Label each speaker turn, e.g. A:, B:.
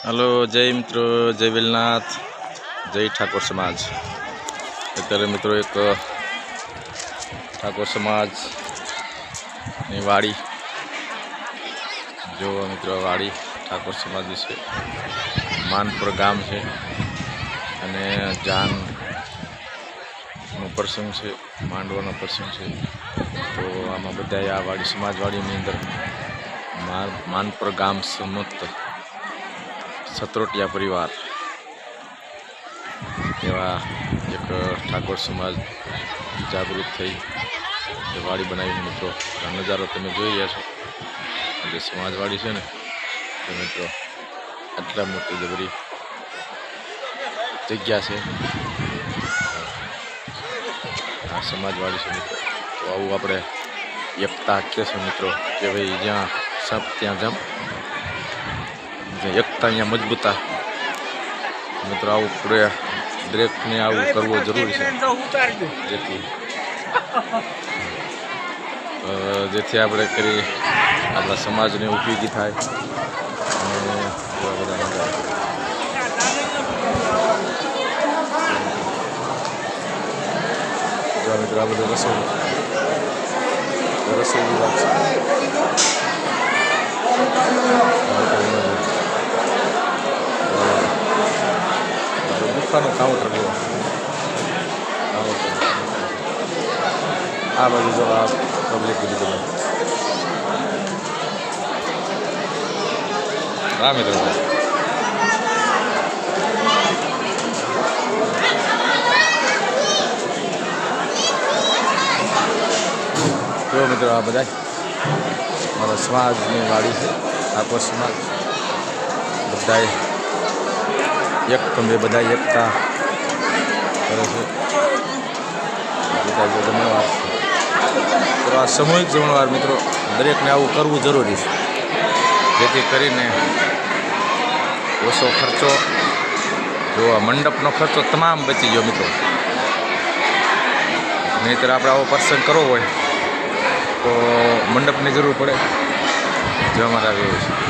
A: Hello जय मित्रों, जय वेलनाथ, जय ठाकुर समाज। अत्यारे मित्रों एक ठाकुर समाज वाड़ी जो मित्रों वाड़ी ठाकुर समाज है मानपुर गाम है अने जान प्रसंग है, मांडवा प्रसंग है। तो आम बधा आ वाड़ी समाजवाड़ी अंदर मानपुर गाम समस्त सत्रोटिया परिवार एवं एक ठाकुर समाज जागृत थी वाड़ी बनाई है। मित्रों नजारो तमे जोई रह्या छो जे समाजवाड़ी है ने तो मित्रों आटला मोटी जबरी जग्या है आ समाजवाड़ी है। मित्रों तो आवुं आपणे एकता कहेशुं मित्रों कि भाई ज्यां सब त्यां जम, एकता अहींया मजबूता। मित्रों आवुं दरेक ने आवुं करवुं जरूरी है जेथी आपणे करी आपणा समाजने उपयोगी थाय। मित्रों आ बधुं रसोई विभाग गुफाનું કાઉન્ટર જુઓ આ બાજુ જો આ પબ્લિક બધી તમે હા મિત્રો જો મિત્રો આ બધા મારા સમાજની વાડી છે ઠાકોર સમાજ બધાએ एक तुम्हें बधा एकता करे छे। जमणवार तो आ सामूहिक जमणवार मित्रों दरेक ने आवुं करवुं जरूरी है जेथी करीने ओछो खर्चो जो मंडपनो खर्चो तमाम बची गयो। मित्रों नहींतर आपणे आवो प्रसंग करवो होय तो मंडपनी जरूर पड़े जो अमारे आवी होय छे।